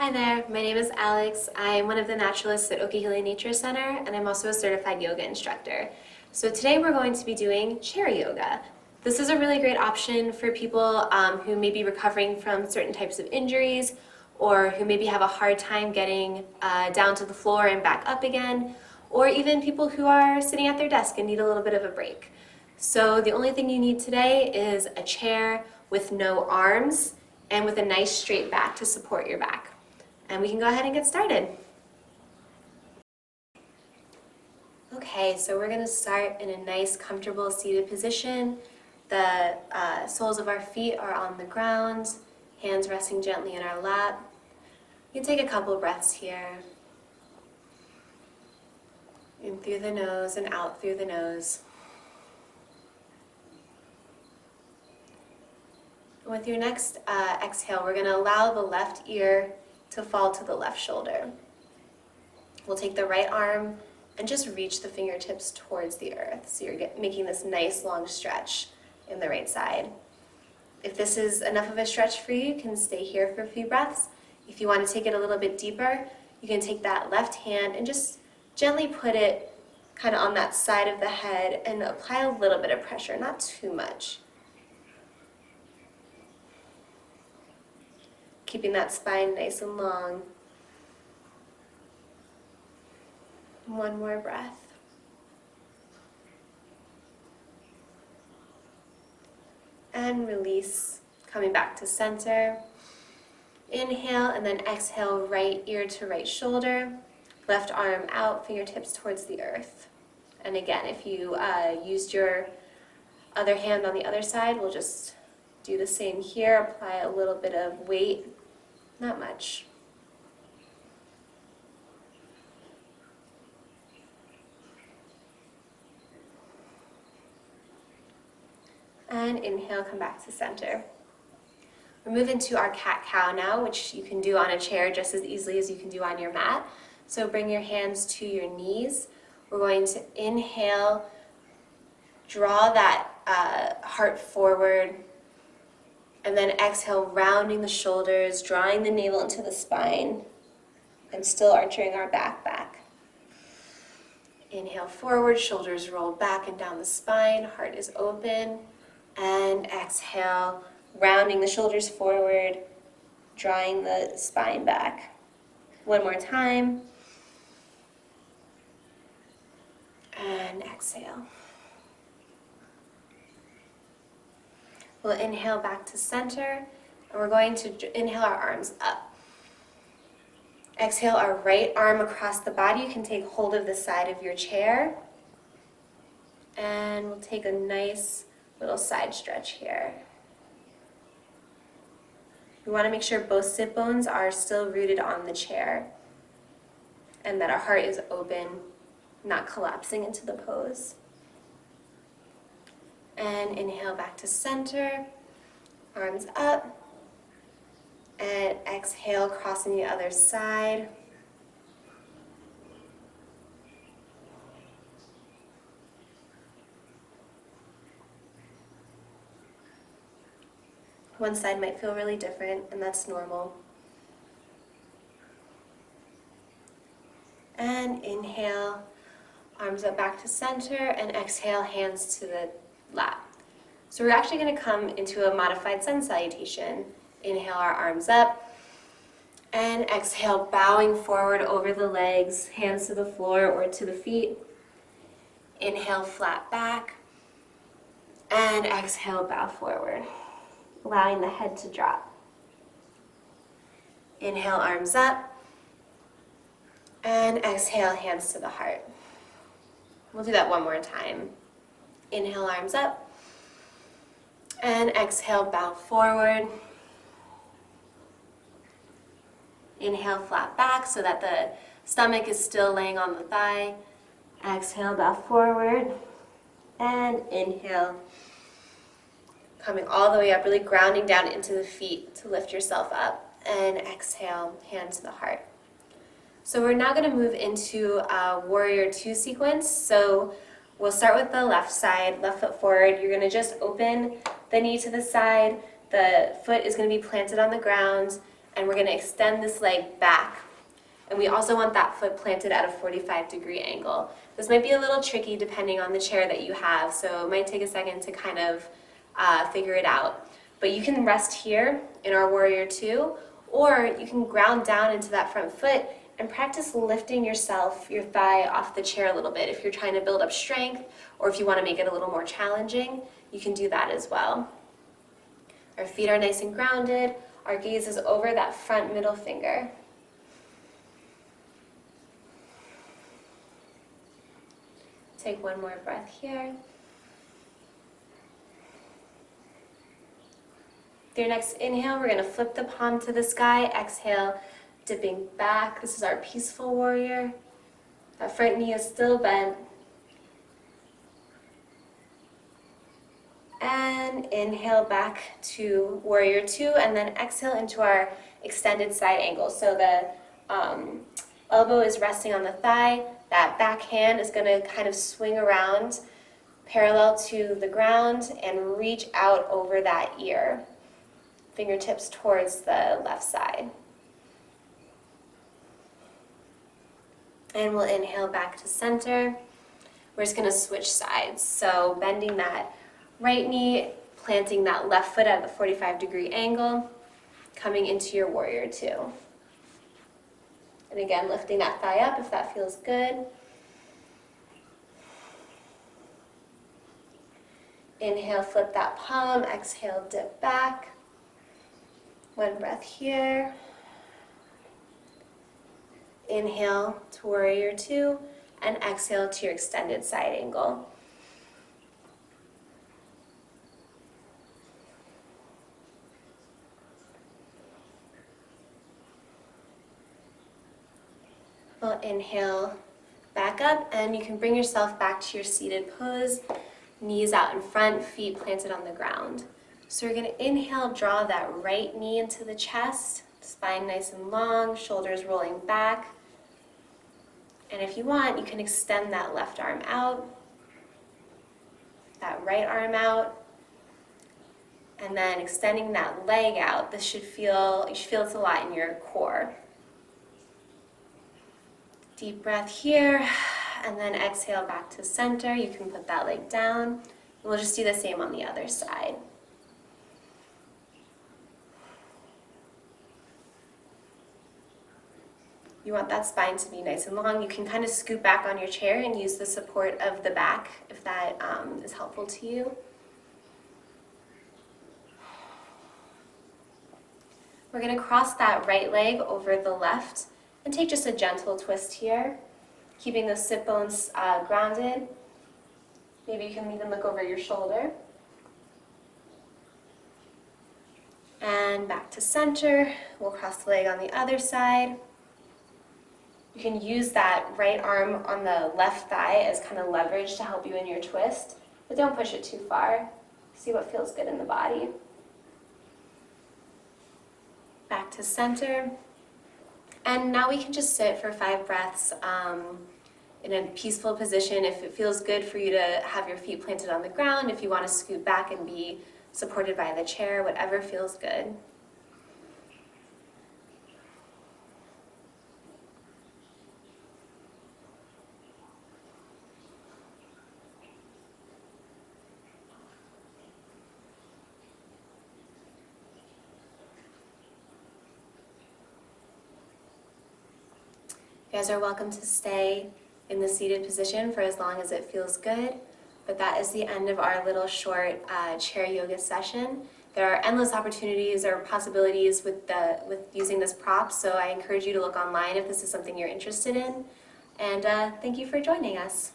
Hi there, my name is Alex. I'm one of the naturalists at Okeeheelee Nature Center, and I'm also a certified yoga instructor. So today we're going to be doing chair yoga. This is a really great option for people who may be recovering from certain types of injuries, or who maybe have a hard time getting down to the floor and back up again, or even people who are sitting at their desk and need a little bit of a break. So the only thing you need today is a chair with no arms and with a nice straight back to support your back. And we can go ahead and get started. Okay, so we're going to start in a nice, comfortable seated position. The soles of our feet are on the ground, hands resting gently in our lap. You can take a couple breaths here. In through the nose and out through the nose. With your next exhale, we're going to allow the left ear to fall to the left shoulder. We'll take the right arm and just reach the fingertips towards the earth. So you're making this nice long stretch in the right side. If this is enough of a stretch for you, you can stay here for a few breaths. If you want to take it a little bit deeper, you can take that left hand and just gently put it kind of on that side of the head and apply a little bit of pressure, not too much. Keeping that spine nice and long. One more breath. And release, coming back to center. Inhale and then exhale, right ear to right shoulder. Left arm out, fingertips towards the earth. And again, if you used your other hand on the other side, we'll just do the same here. Apply a little bit of weight. Not much. And inhale, come back to center. We're moving to our cat-cow now, which you can do on a chair just as easily as you can do on your mat. So bring your hands to your knees. We're going to inhale, draw that heart forward, and then exhale, rounding the shoulders, drawing the navel into the spine, and still arching our back. Inhale forward, shoulders roll back and down the spine, heart is open. And exhale, rounding the shoulders forward, drawing the spine back. One more time. And exhale. We'll inhale back to center, and we're going to inhale our arms up. Exhale our right arm across the body. You can take hold of the side of your chair. And we'll take a nice little side stretch here. We want to make sure both sit bones are still rooted on the chair and that our heart is open, not collapsing into the pose. And inhale back to center, arms up, and exhale, crossing the other side. One side might feel really different, and that's normal. And inhale, arms up back to center, and exhale, hands to the lap. So we're actually going to come into a modified sun salutation. Inhale our arms up, and exhale, bowing forward over the legs, hands to the floor or to the feet. Inhale, flat back, and exhale, bow forward, allowing the head to drop. Inhale, arms up, and exhale, hands to the heart. We'll do that one more time. Inhale, arms up, and exhale, bow forward. Inhale, flat back so that the stomach is still laying on the thigh. Exhale, bow forward, and inhale. Coming all the way up, really grounding down into the feet to lift yourself up. And exhale, hand to the heart. So we're now going to move into a Warrior 2 sequence. So we'll start with the left side, left foot forward. You're going to just open the knee to the side. The foot is going to be planted on the ground, and we're going to extend this leg back. And we also want that foot planted at a 45-degree angle. This might be a little tricky depending on the chair that you have, so it might take a second to kind of figure it out. But you can rest here in our Warrior Two, or you can ground down into that front foot and practice lifting yourself, your thigh off the chair a little bit. If you're trying to build up strength, or if you want to make it a little more challenging, you can do that as well. Our feet are nice and grounded. Our gaze is over that front middle finger. Take one more breath here. With your next inhale, we're going to flip the palm to the sky. Exhale, dipping back. This is our peaceful warrior. That front knee is still bent. And inhale back to Warrior Two, and then exhale into our extended side angle. So the elbow is resting on the thigh. That back hand is going to kind of swing around parallel to the ground and reach out over that ear. Fingertips towards the left side. And we'll inhale back to center. We're just going to switch sides. So bending that right knee, planting that left foot at a 45-degree angle, coming into your Warrior Two. And again, lifting that thigh up if that feels good. Inhale, flip that palm. Exhale, dip back. One breath here. Inhale to Warrior Two, and exhale to your extended side angle. We'll inhale back up, and you can bring yourself back to your seated pose, knees out in front, feet planted on the ground. So we're going to inhale, draw that right knee into the chest, spine nice and long, shoulders rolling back. And if you want, you can extend that left arm out, that right arm out, and then extending that leg out. You should feel this a lot in your core. Deep breath here, and then exhale back to center. You can put that leg down, and we'll just do the same on the other side. You want that spine to be nice and long. You can kind of scoot back on your chair and use the support of the back if that is helpful to you. We're going to cross that right leg over the left and take just a gentle twist here, keeping those sit bones grounded. Maybe you can even look over your shoulder. And back to center. We'll cross the leg on the other side. You can use that right arm on the left thigh as kind of leverage to help you in your twist, but don't push it too far. See what feels good in the body. Back to center. And now we can just sit for 5 breaths in a peaceful position. If it feels good for you to have your feet planted on the ground, if you want to scoot back and be supported by the chair, whatever feels good. You guys are welcome to stay in the seated position for as long as it feels good, but that is the end of our little short chair yoga session. There are endless opportunities or possibilities with using this prop, so I encourage you to look online if this is something you're interested in, and thank you for joining us.